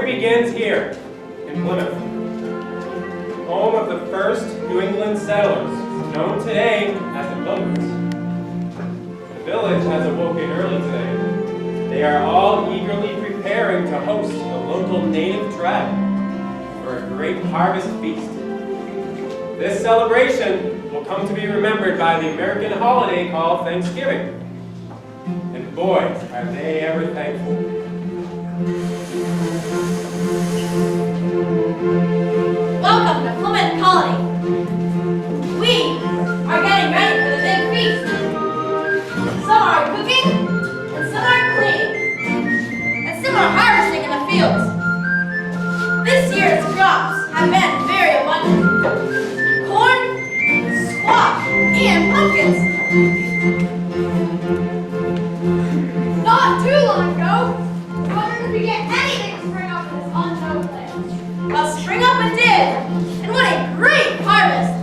Begins here, in Plymouth, home of the first New England settlers, known today as the Pilgrims. The village has awoken early today. They are all eagerly preparing to host the local native tribe for a great harvest feast. This celebration will come to be remembered by the American holiday called Thanksgiving. And boy, are they ever thankful. Welcome to Plymouth Colony. We are getting ready for the big feast. Some are cooking, and some are cleaning, and some are harvesting in the fields. This year's crops have been very abundant. Corn, squash, and pumpkins. Not too long ago, we wondered if we get anything to spring up in this untold land. Well, spring up it did, and what a great harvest!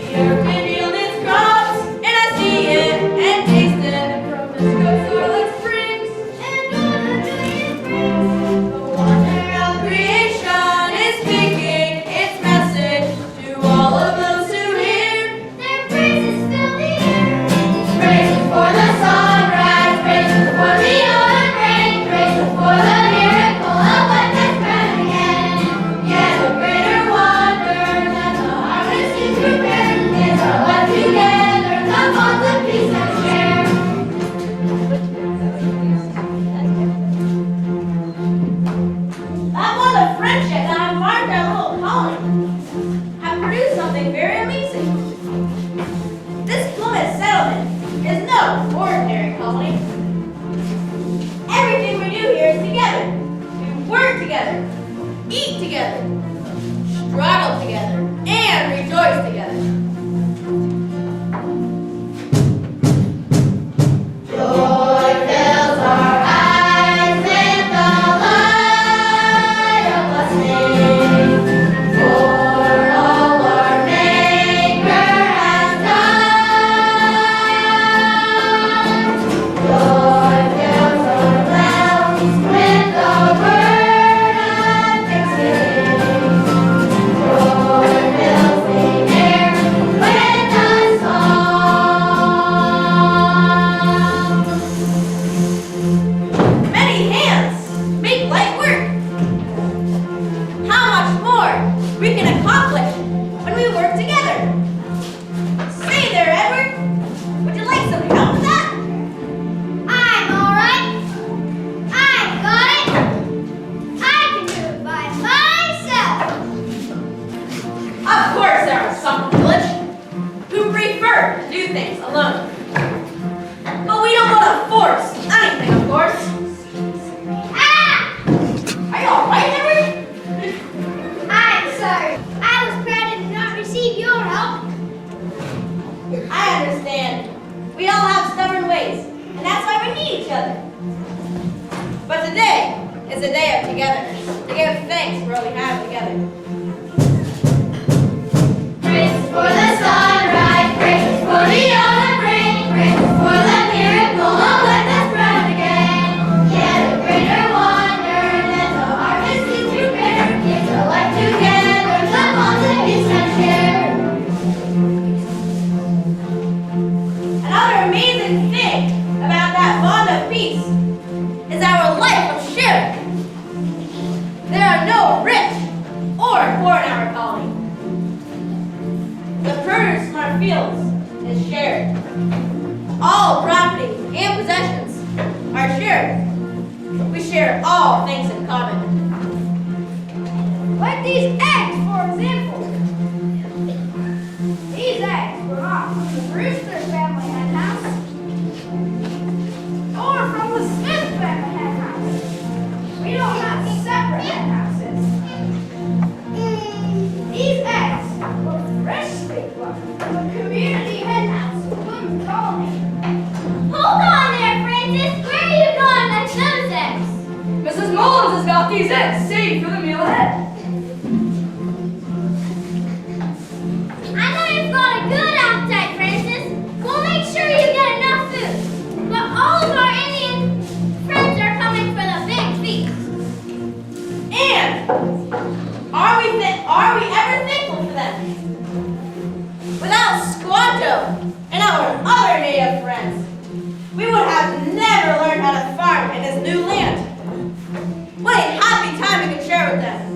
The earth may yield its crops, and I see it and taste it. From its good soil it springs, and on a million springs. The wonder of creation is speaking its message to all of those who hear. Their praises fill the air. Praises for the sunrise, praises for the autumn rain, praises for the miracle of life that's spread again. Yet a greater wonder than the harvest is prepared is our life together, the bonds of peace that share. That bond of friendship that have marked our little colony have produced something very amazing. This Plymouth settlement is no ordinary colony. Everything we do here is together. We work together, eat together, struggle together, and rejoice together. Joy fills our eyes with the light of blessing, for all our Maker has done. Joy fills our bells with the word of thanksgiving. Joy fills the air with a song. Many hands make light work. How much more we can accomplish when we work together. Say there, Edward, would you like some help with that? I'm all right. I've got it. I can do it by myself. Of course, there are some in the village who prefer to do things alone. But we don't want to force anything, of course. Ah! Are you all right, Edward? I'm sorry. I was proud to not receive your help. I understand. We all have stubborn ways, and that's why we need each other. But today is a day of togetherness, to give thanks for what we have together. Praises for the sunrise, praises for the autumn rain, praises for the miracle of life that's spread again. Yet a greater wonder than the harvest is prepared is the life together, the bonds of peace that share. Another amazing thing about that bond of peace is our life of sharing. There are no rich or poor in our colony. The produce from our fields is shared. all property and possessions are shared. We share all things in common. Like these eggs, for example. These eggs were not from the Brewster family hen house or from the Smith family hen house. We don't have separate hen houses. These eggs were freshly plucked from a community hen house in Plymouth Colony. Hold on there, Francis. Where are you going with those eggs? Mrs. Mullins has got these eggs saved for the meal ahead. I know you've got a good appetite, Francis. We'll make sure you get enough food. But all of our Indian friends are coming for the big feast. And are we ever thankful for them? Without Squanto and our other native friends, we would have never learned how to farm in this new land. What a happy time we could share with them.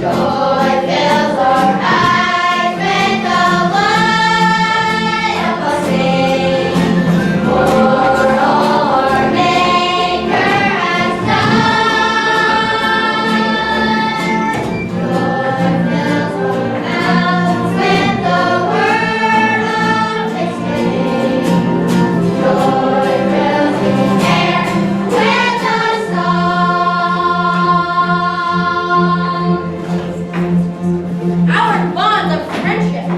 Joy fills our eyes with the light of a sing. For all our Maker has done. Joy fills our mouths with the word of thanksgiving. Joy fills the air with a song. Our bonds of friendship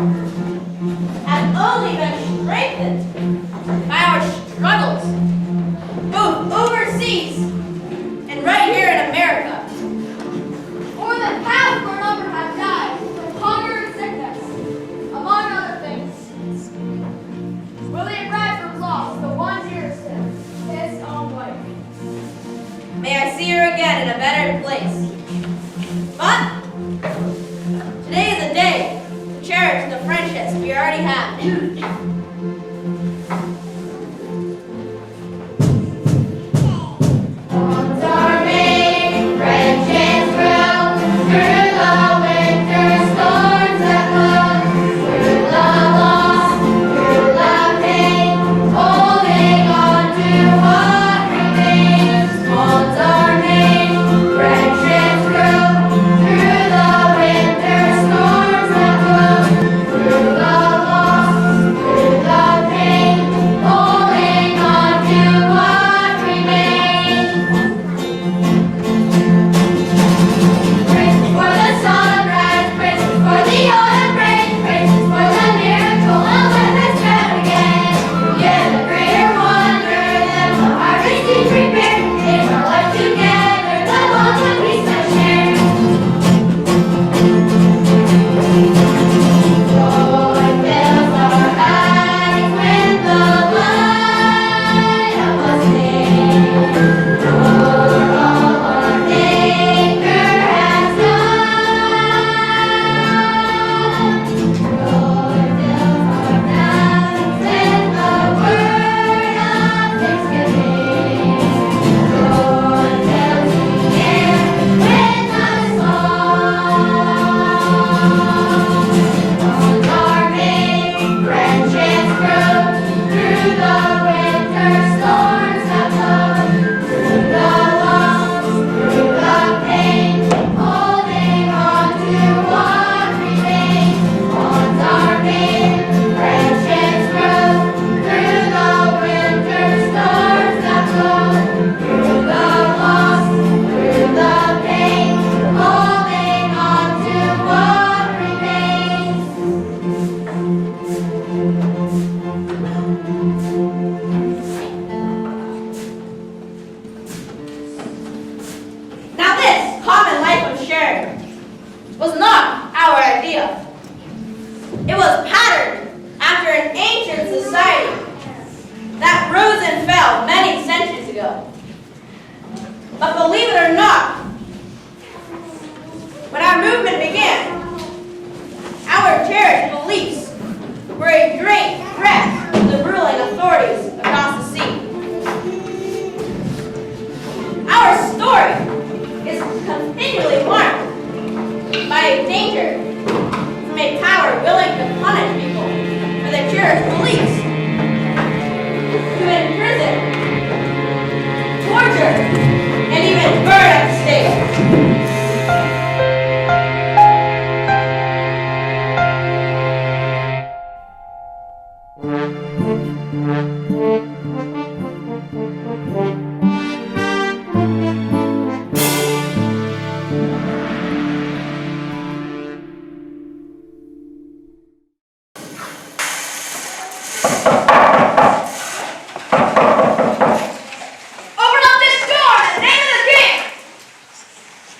have only been strengthened by our struggles, both overseas and right here in America. More than half of our number have died from hunger and sickness, among other things. William Bradford lost the one dearest to him, his own wife. May I see her again in a better place. But today is a day to cherish the friendships we already have. Bonds are made, friendships grow through the winter storms that blow, through the loss, through the pain, holding on to what remains. Bonds are made, friendships grow through the winter storms that blow, through the loss, through the pain, holding on to what remains. Praises for the sunrise, praises for the autumn rain, praises for the miracle of life has come again. Yeah, the greater wonder than the harvest is prepared is our life together, the bonds of peace I share. Joy fills our eyes with the light of a sing. For all our Maker has done. Joy fills our mouths with the word of thanksgiving. Joy fills the air with a song. Bonds are made, friendships grow through the winter storms that blow, through the loss, through the pain, holding on to what remains. Bonds are made, friendships grow through the winter storms that blow, through the loss, through the pain, holding on to what remains. Now this common life of sharing was not our idea. It was patterned after an ancient society that rose and fell many centuries ago. But believe it or not, when our movement began, our cherished beliefs were a great threat to the ruling authorities across the sea. Our story is continually marked by a danger from a power willing to punish people parish police, to imprison, torture, and even burn at the stake. Open up this door in the name of the king!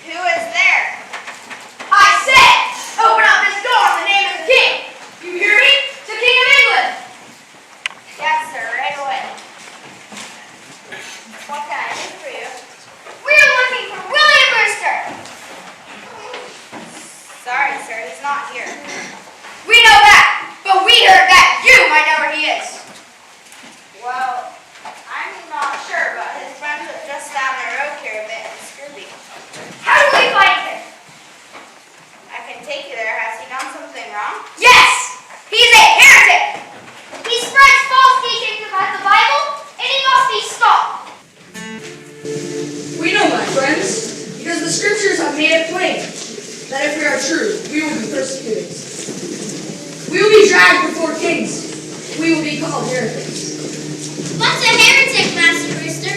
Who is there? I said, open up this door in the name of the king! You hear me? The King of England! Yes, sir, right away. What can I do for you? We are looking for William Brewster! Sorry, sir, he's not here. We know that, but we heard that you might know where he is. Well, I'm not sure, but his friends are just down the road here a bit in Scrooby. How do we find him? I can take you there. Has he done something wrong? Yes! He's a heretic! He spreads false teachings about the Bible, and he must be stopped. We know, my friends, because the scriptures have made it plain that if we are true, we will be persecuted. We will be dragged before kings. We will be called heretics. What's a heretic, Master Brewster?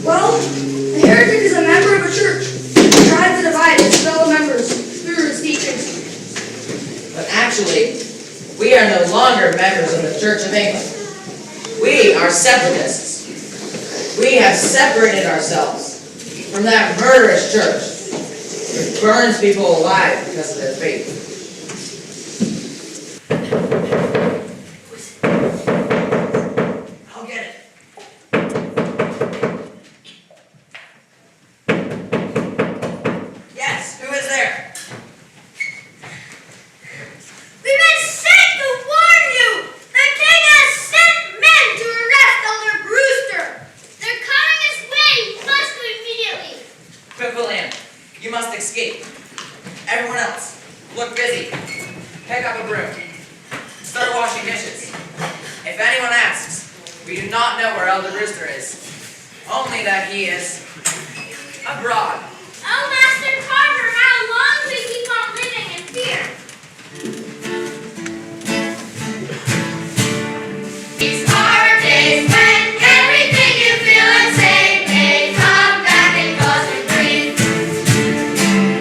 Well, a heretic is a member of a church who tries to divide its fellow members through his teachings. But actually, we are no longer members of the Church of England. We are separatists. We have separated ourselves from that murderous church which burns people alive because of their faith. I'll get it. Yes, who is there? We've been sent to warn you! The king has sent men to arrest Elder Brewster! They're coming this way. We must go immediately. Quick, William. You must escape. Everyone else, look busy. Pick up a broom. Start washing dishes. If anyone asks, we do not know where Elder Brewster is. Only that he is abroad. Oh, Master Carver, how long do we keep on living in fear? These hard days when everything you feel and say may come back and cause you grief.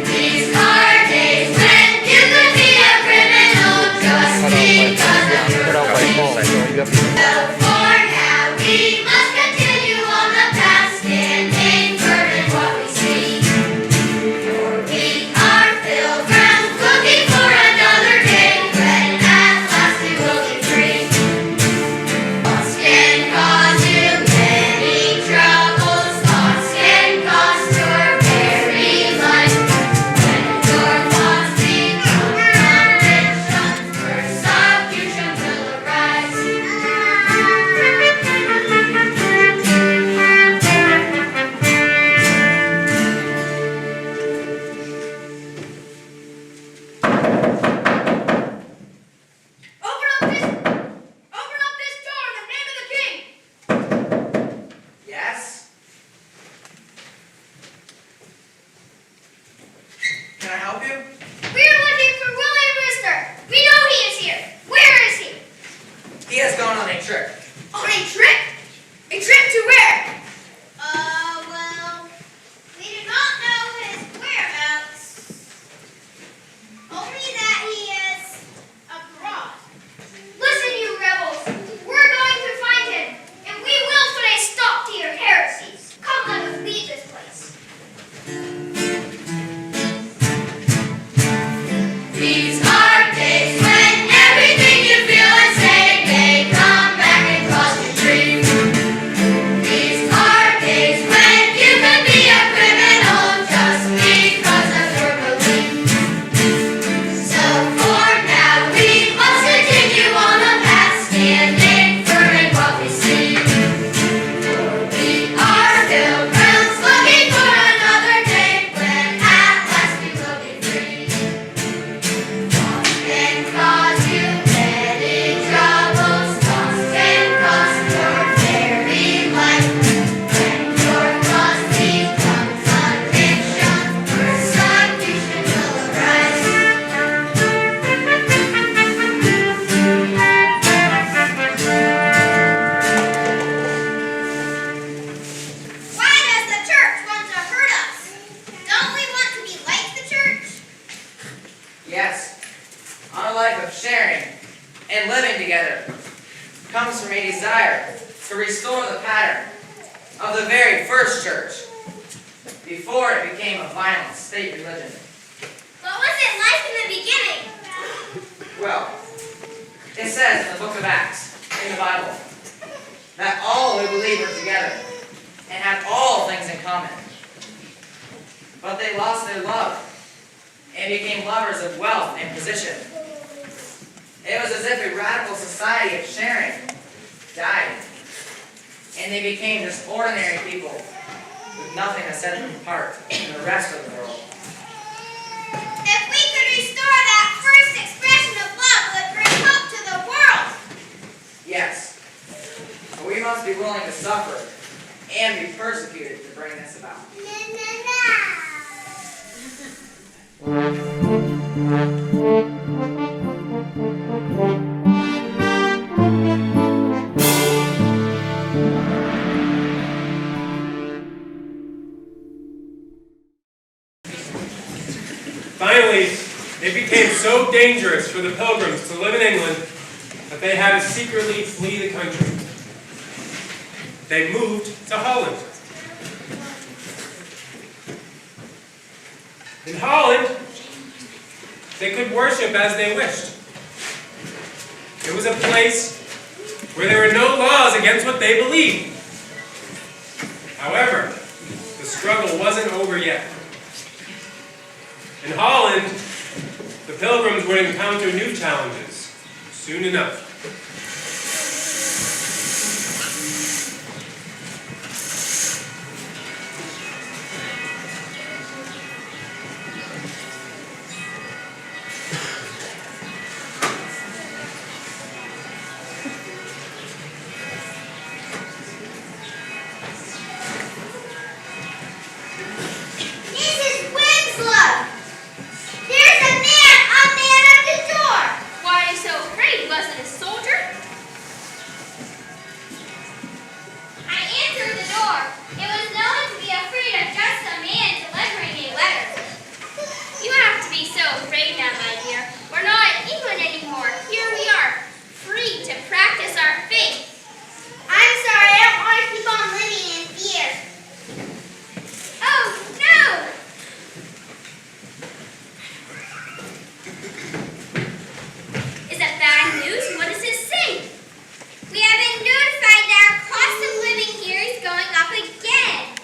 These hard days when you could be a criminal just because of your belief. So for now we must continue on the path, standing firm in what we see. For we life of sharing and living together comes from a desire to restore the pattern of the very first church before it became a violent state religion. What was it like in the beginning? Well, it says in the book of Acts, in the Bible, that all who believed were together and had all things in common. But they lost their love and became lovers of wealth and position. It was as if a radical society of sharing died, and they became just ordinary people with nothing to set them apart from the rest of the world. If we could restore that first expression of love, it would bring hope to the world. Yes, but we must be willing to suffer and be persecuted to bring this about. Finally, it became so dangerous for the Pilgrims to live in England that they had to secretly flee the country. They moved to Holland. In Holland, they could worship as they wished. It was a place where there were no laws against what they believed. However, the struggle wasn't over yet. In Holland, the Pilgrims would encounter new challenges soon enough. Mrs. Winslow! There's a man at the door! Why are you so afraid? Was it a soldier? I answered the door. It was no one to be afraid of, just a man delivering a letter. You have to be so afraid now, my dear. We're not in England anymore. Here we are, free to practice our faith. I'm sorry, I don't want to keep on living in fear. Oh, no! Is that bad news? What does it say? We have been notified that our cost of living here is going up again.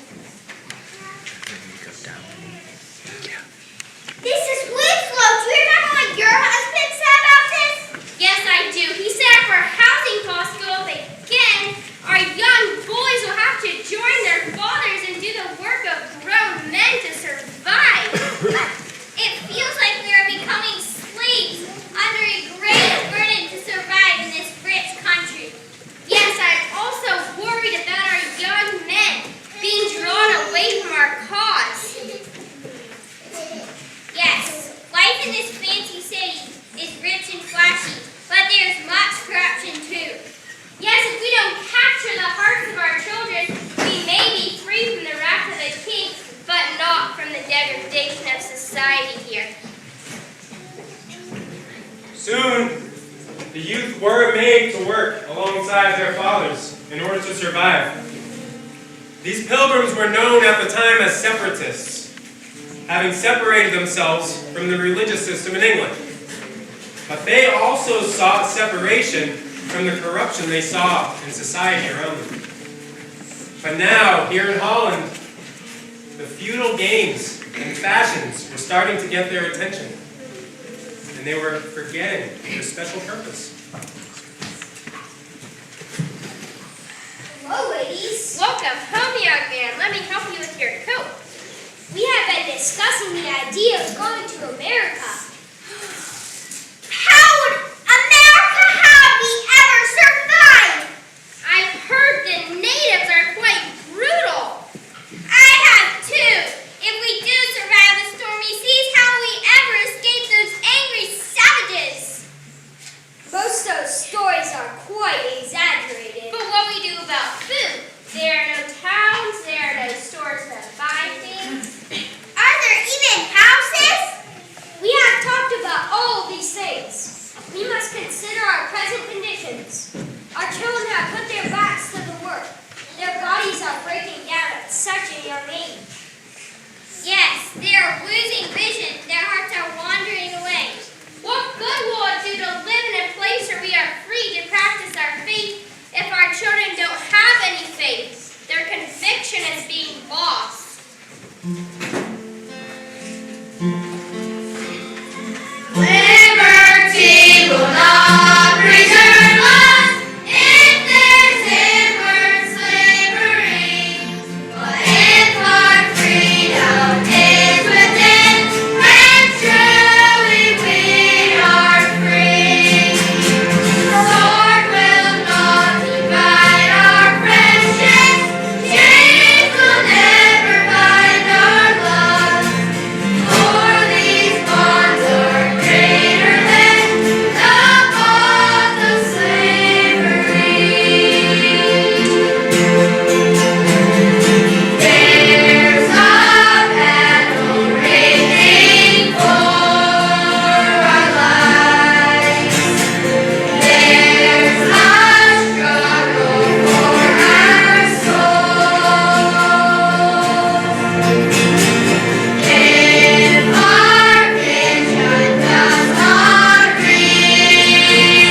Mrs. Winslow, do you remember what your husband said about this? Yes, I do. He said if our housing costs go up again, our young boys will have to join their fathers and do the work of grown men to survive. It feels like we are becoming slaves under a great burden to survive in this rich country. Yes, I'm also worried about our young men being drawn away from our cause. Yes, life in this fancy city is rich and flashy, but there's much corruption too. Yes, if we don't capture the hearts of our children, we may be free from the wrath of the king, but not from the degradation of society here. Soon, the youth were made to work alongside their fathers in order to survive. These Pilgrims were known at the time as separatists, having separated themselves from the religious system in England. But they also sought separation from the corruption they saw in society around them. But now, here in Holland, the feudal games and fashions were starting to get their attention, and they were forgetting their special purpose. Hello, ladies. Welcome home, young man. Let me help you with your coat. We have been discussing the idea of going to America. How would America have we ever survived? I've heard the natives are quite brutal. I have too. If we do survive the stormy seas, how will we ever escape those angry savages? Most of those stories are quite exaggerated. But what we do about food? There are no towns, there are no stores to buy things. Are there even houses? We have have put their backs to the work. Their bodies are breaking down at such a young age. Yes, they are losing vision. Their hearts are wandering away. What good will it do to live in a place where we are free to practice our faith if our children don't have any faith? Their conviction is being lost. Liberty will not preserve us if there's inward slavery. But if our freedom is within, then truly we are free. The sword will not divide our friendships. Chains will never bind our love. For these bonds are greater than the bonds of slavery. There's a battle raging for our lives. There's a struggle for our souls. If our vision does not reach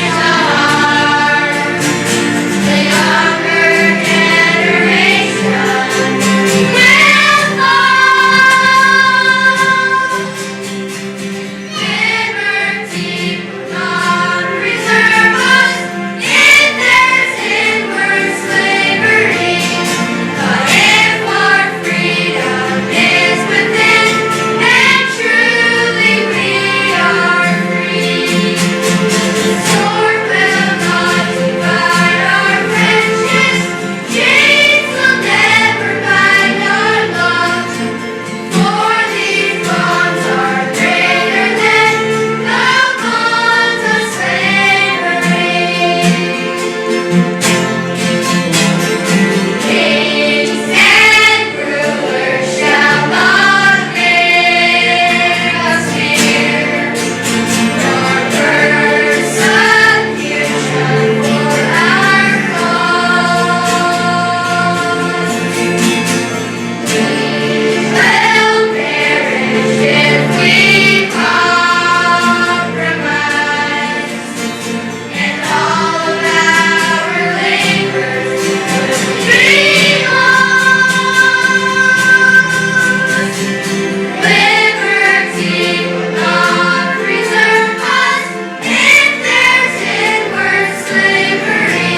the heart, the younger generation will fall. Liberty will not preserve us if there's inward slavery. But if our freedom is within, then truly we are free. The sword will not divide our friendships. Chains will never bind our love. For these bonds are greater than the bonds of slavery. Kings and rulers shall not make us fear, nor persecution for our cause. We will perish if we compromise, and all of our labors would be lost. Liberty will not preserve us if there's inward slavery.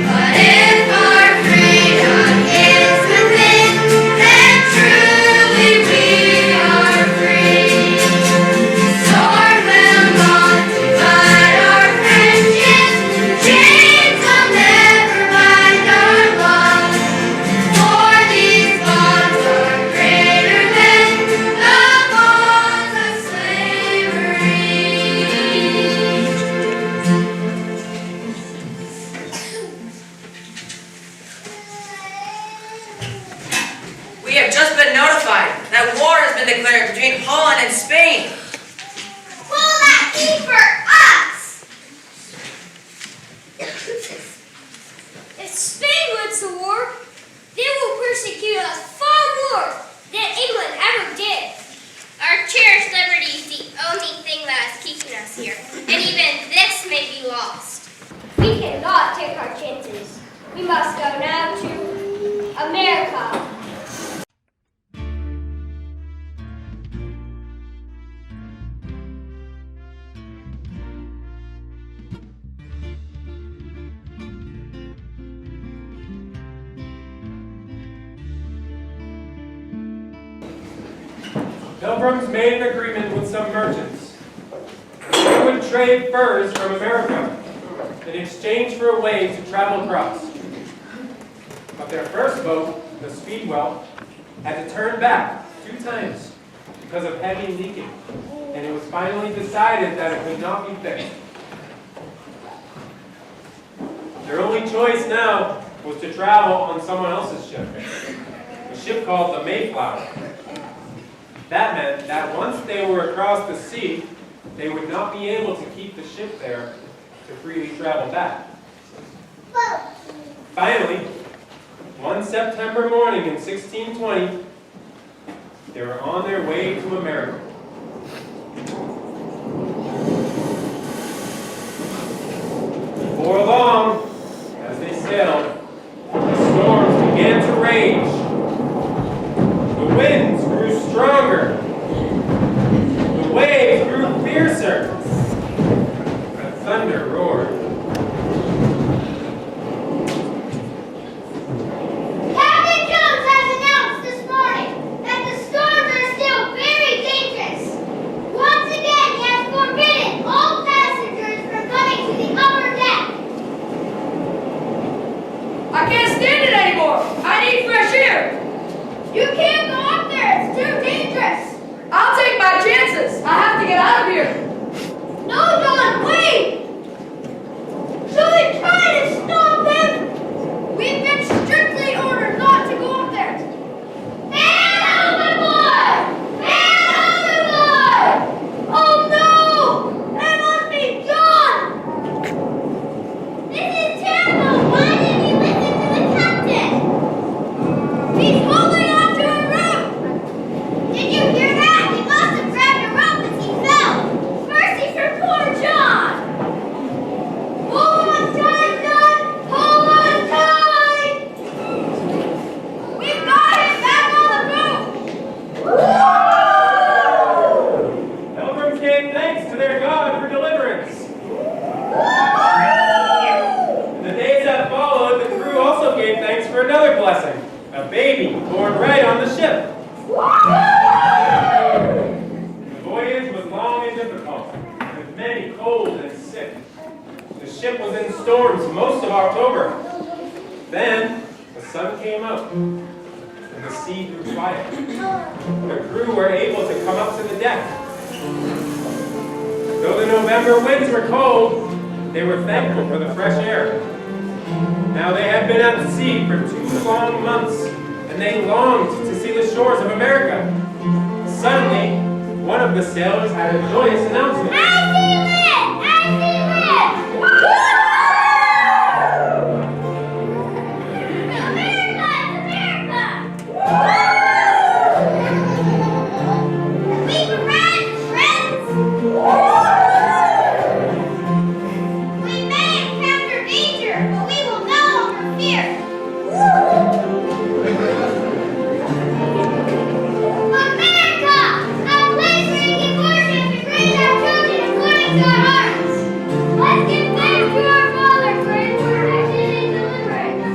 But if our freedom is within, then truly we are free. The sword will not divide our friendships. Chains will never bind our love. For these bonds are greater than the bonds of slavery. We have just been notified that war has been declared between Holland and Spain. What will that mean for us? If Spain wins the war, they will persecute us far more than England ever did. Our cherished liberty is the only thing that is keeping us here, and even this may be lost. We cannot take our chances. We must go now to America. Pilgrims made an agreement with some merchants. They would trade furs from America in exchange for a way to travel across. But their first boat, the Speedwell, had to turn back 2 times because of heavy leaking, and it was finally decided that it could not be fixed. Their only choice now was to travel on someone else's ship, a ship called the Mayflower. That meant that once they were across the sea, they would not be able to keep the ship there to freely travel back. Finally, one September morning in 1620, they were on their way to America. Before long, as they sailed, the storms began to rage. The winds grew stronger. The waves grew fiercer. The thunder roared. Captain Jones has announced this morning that the storms are still very dangerous. Once again, he has forbidden all passengers from coming to the upper deck. I can't stand it anymore. I need fresh air. You can't go up there. It's too dangerous. I'll take my chances. I have to get out of here. No, John, wait. Should we try to stop him? We've been strictly ordered not to go up there. Man overboard! Man overboard! Oh no! It must be John! This is terrible! Why didn't you listen to the captain? He's holding on to a rope! Did you hear that? He must have grabbed a rope as he fell! Mercy for poor John! Hold on tight, John! Hold on tight! We've got him back on the boat! Pilgrims gave thanks to their God for deliverance. In the days that followed, the crew also gave thanks for another blessing, a baby born right on the ship. The voyage was long and difficult, with many cold and sick. The ship was in storms most of October. Then the sun came up, and the sea grew quiet. The crew were able to come up to the deck. Though the November winds were cold, they were thankful for the fresh air. Now they had been at the sea for 2 long months, and they longed to see the shores of America. Suddenly, one of the sailors had a joyous announcement. I see land! I see land! America! America! We've arrived, friends! We may encounter danger, but we will no longer fear. America! A place where you can worship and raise our children according to our hearts. Let's give thanks to our Father for his protection and deliverance.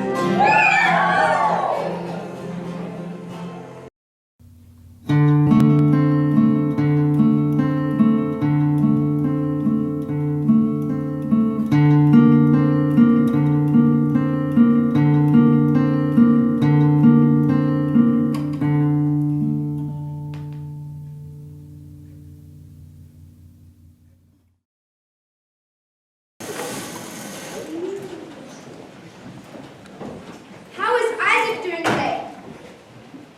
How is Isaac doing today?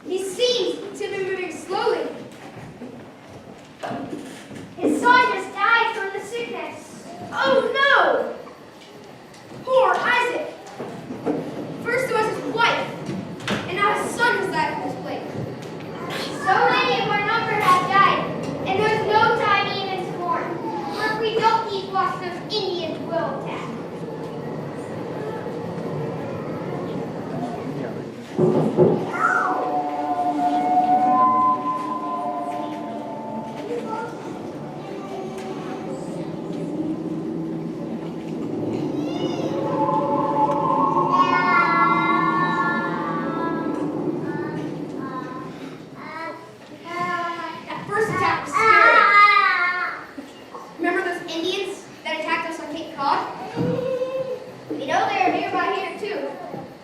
He seems to be moving slowly. His son just died from the sickness. Oh no! Poor Isaac. First it was his wife, and now his son has died from this plague. So many of our number have died, and there's no time even to mourn. For if we don't keep watch, those Indians will attack. That first attack was scary. Remember those Indians that attacked us on Cape Cod? We know they are nearby here too.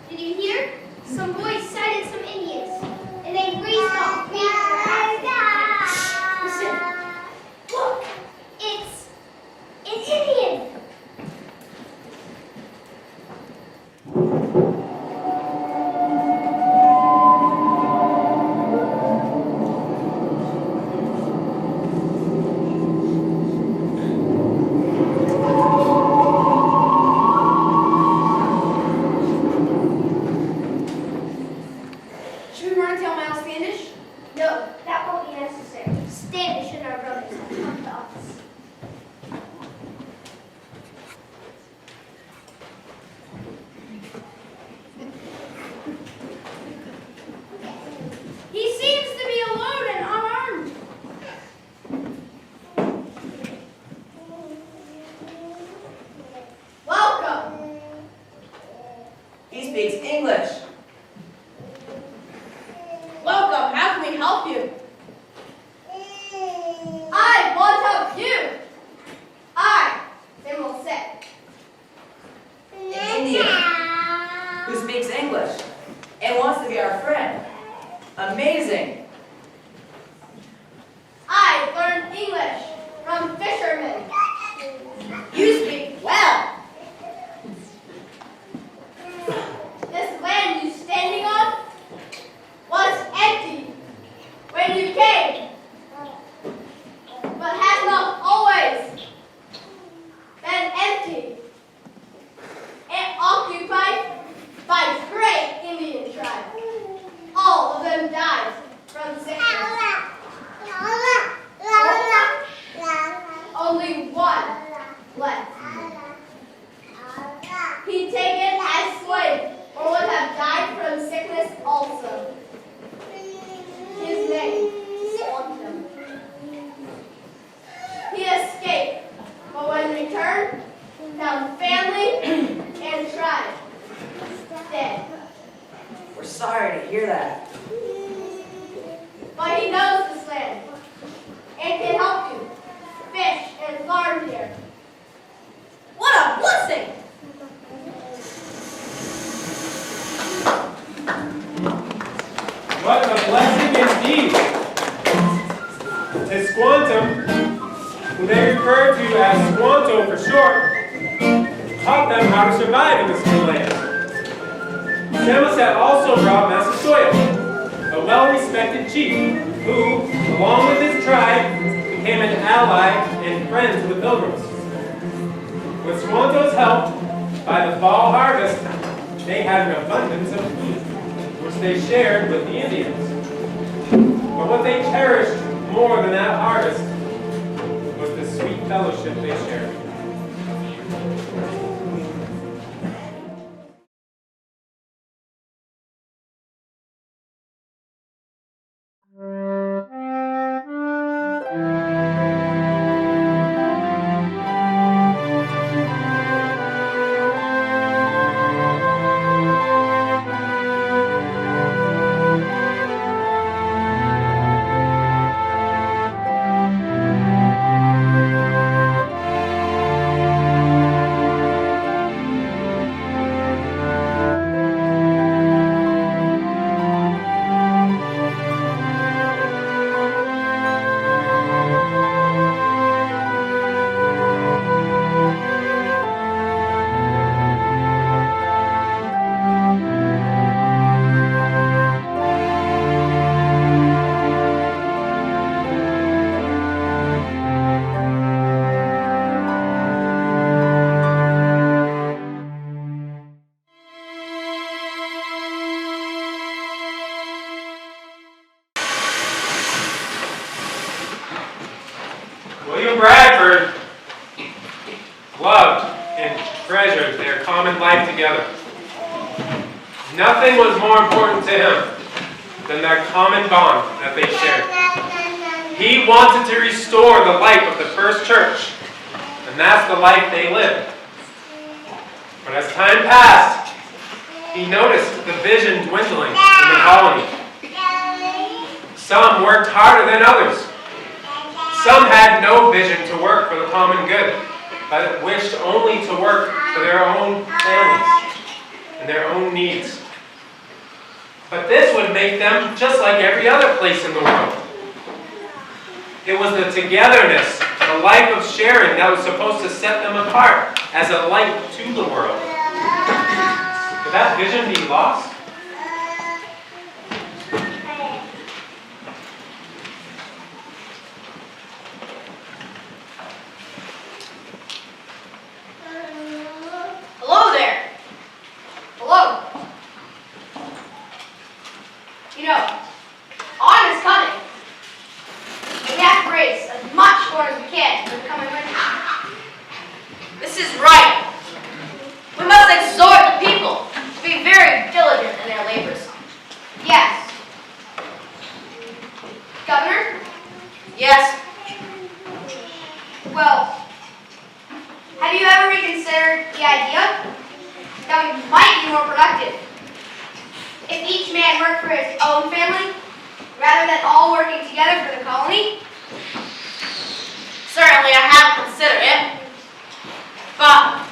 Did you hear? Some boys sighted some Indians, and they raced off. Listen. Look, it's Indian. speaks English. Welcome. How can we help you? I want to help you. I am all set. An Indian who speaks English and wants to be our friend. Amazing. I learned English from fishermen. You speak well. This land you're standing on was empty when you came, but has not always been empty. And occupied by great Indian tribes. All of them died from sickness. Only one left. He taken as slave, or would have died from sickness also. His name is Quantum. He escaped, but when returned, found family and tribe dead. We're sorry to hear that. But he knows this land and can help you fish and farm here. What a blessing! What a blessing indeed! 'Tis Quantum, who they refer to as Squanto for short, taught them how to survive in this new land. Samoset also brought Massasoit, a well-respected chief, who, along with his tribe, became an ally and friends with the Pilgrims. With Squanto's help, by the fall harvest, they had an abundance of food, which they shared with the Indians. But what they cherished more than that harvest was the sweet fellowship they shared. William Bradford loved and treasured their common life together. Nothing was more important to him than that common bond that they shared. He wanted to restore the life of the first church, and that's the life they lived. But as time passed, he noticed the vision dwindling in the colony. Some worked harder than others. Some had no vision to work for the common good, but wished only to work for their own families and their own needs. But this would make them just like every other place in the world. It was the togetherness, the life of sharing that was supposed to set them apart as a light to the world. Could that vision be lost? Hello there. Hello. You know, autumn is coming. We have to raise as much corn as we can for the coming winter. This is right. We must exhort the people to be very diligent in their labors. Yes. Governor? Yes. Well, have you ever reconsidered the idea that we might be more productive if each man worked for his own family, rather than all working together for the colony? Certainly I have considered it. But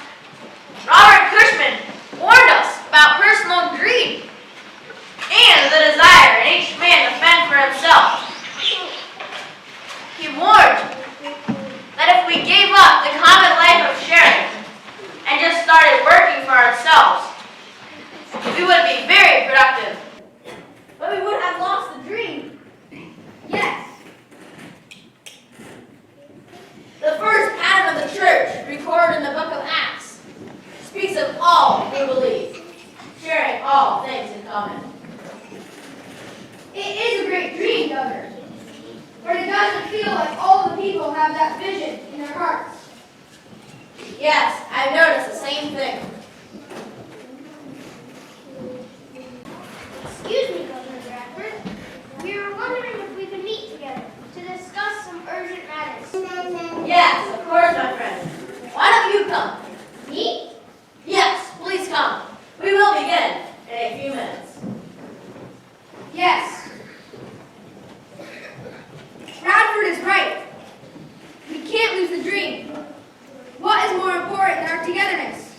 Robert Cushman warned us about personal greed and the desire in each man to fend for himself. He warned that if we gave up the common life of sharing and just started working for ourselves, we would be very productive. But we would have lost the dream. Yes. The first pattern of the church, recorded in the book of Acts, speaks of all who believe, sharing all things in common. It is a great dream, Governor. But it doesn't feel like all the people have that vision in their hearts. Yes, I've noticed the same thing. Excuse me, Governor Bradford. We were wondering if we could meet together to discuss some urgent matters. Yes, of course, my friend. Why don't you come? Me? Yes, please come. We will begin in a few minutes. Yes. Bradford is right. We can't lose the dream. What is more important than our togetherness?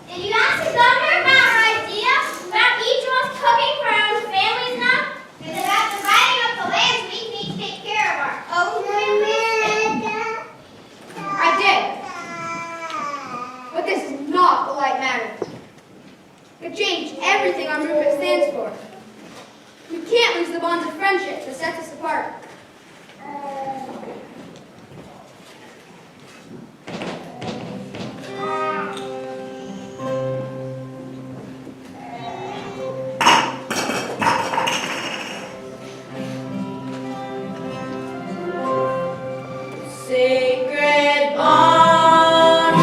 Did you ask the governor about our idea about each of us cooking for our own families now? Is it about dividing up the lands we need to take care of our own families? I did. But this is not a light matter. It changed everything our movement stands for. We can't lose the bonds of friendship that sets us apart. Sacred bond,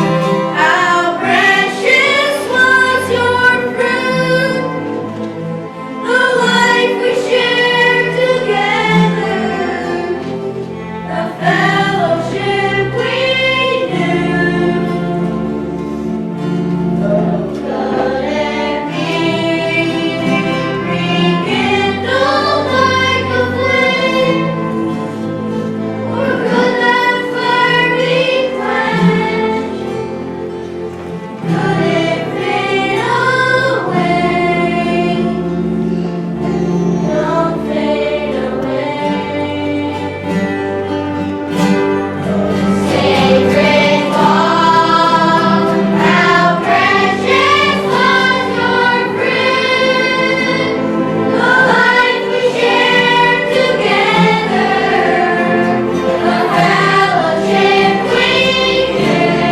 how precious was your fruit, the life we shared together, the fellowship we knew. Oh, could it be rekindled like a flame? Or could that fire be quenched? Could it fade away? Don't fade away. Sacred bond, how precious was your fruit, the life we shared together, the fellowship we knew.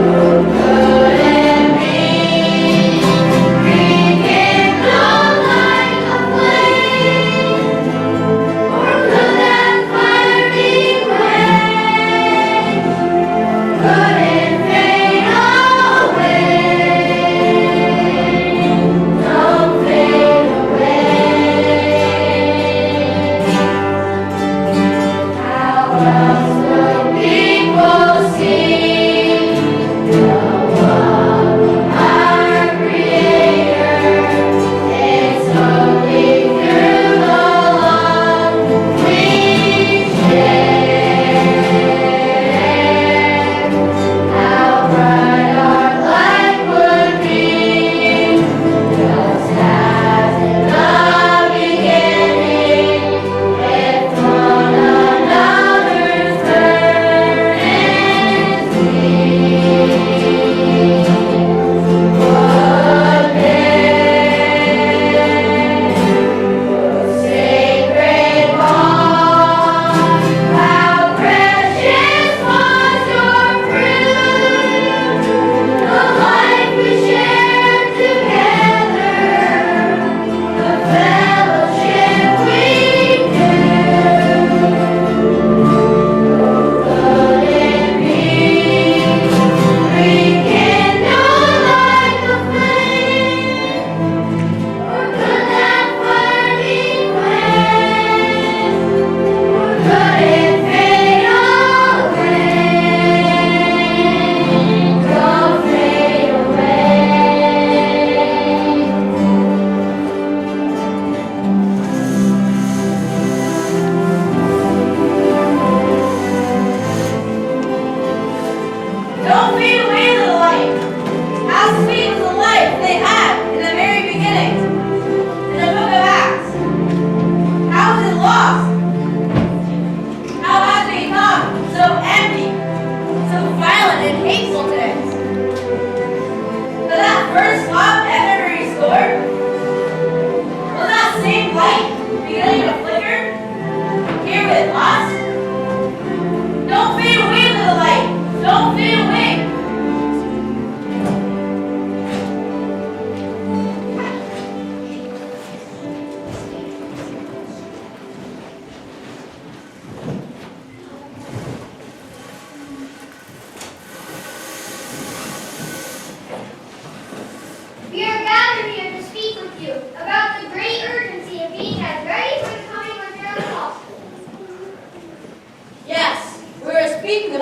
Oh, could it be rekindled like a flame? Or could that fire be quenched? Could it fade away? Don't fade away. How else will people see the love of our Creator? It's only through the love we share. How bright our light would be, just as in the beginning, if one another's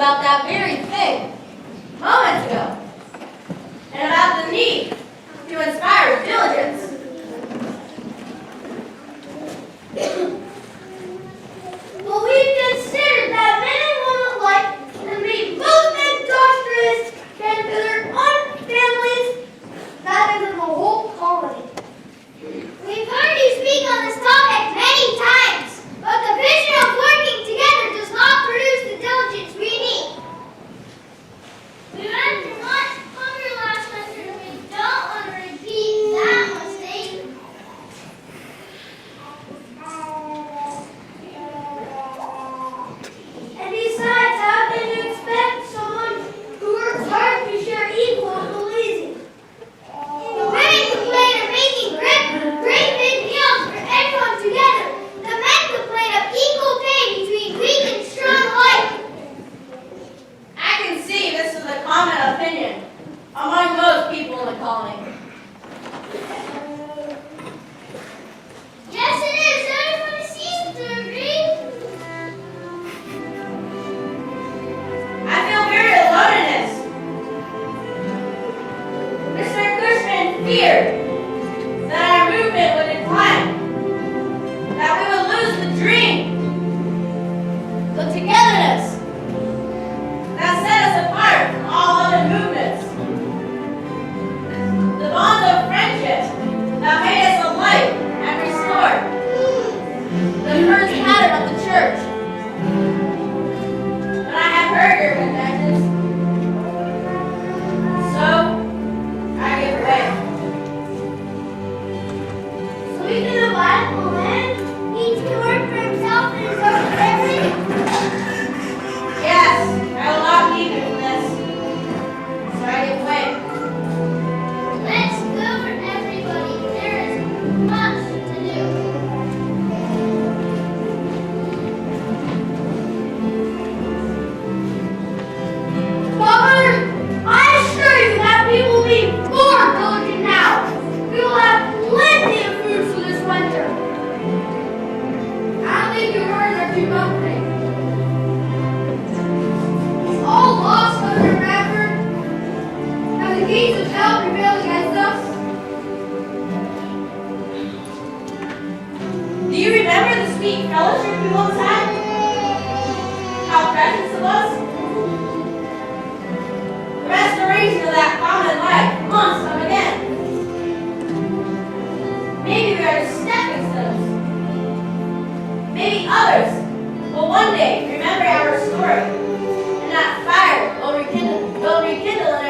about that very thing moments ago, and about the need to inspire diligence. Well, we've considered that men and women alike can be both industrious and to their own families, that is in the whole colony. We've heard you speak on this topic many times, but the vision of working together does not produce the diligence we need. We ran through much hunger last winter, and we don't want to repeat that mistake. And besides, how can you expect someone who works hard to share equal with the lazy? The women complain of making great big meals for everyone together. The men complain of equal pay between weak and strong alike. I can see this is a common opinion among most people in the colony. Yes, it is. Everyone seems to agree. I feel very alone in this. Mr. Cushman feared that our movement would decline, that we would lose the dream, the togetherness that set us apart from all other movements, the bond of friendship that made us alike and restored the first pattern of the church. But I have heard your confessions, so I give way. So we can divide the land. Each can work for himself and his own family. Yes, I will not keep you from this, so I give way. Let's go for everybody. There is much to do. Father, I assure you that we will be more diligent now. We will have plenty of food for this winter. I don't think your words are too comforting. Is all lost under Bradford? Have the gates of hell prevailed against us? Do you remember the sweet fellowship we once had? How precious it was? The restoration of that common life must come again. Maybe we are just stepping stones. Maybe others will one day remember our story, and that fire will rekindle in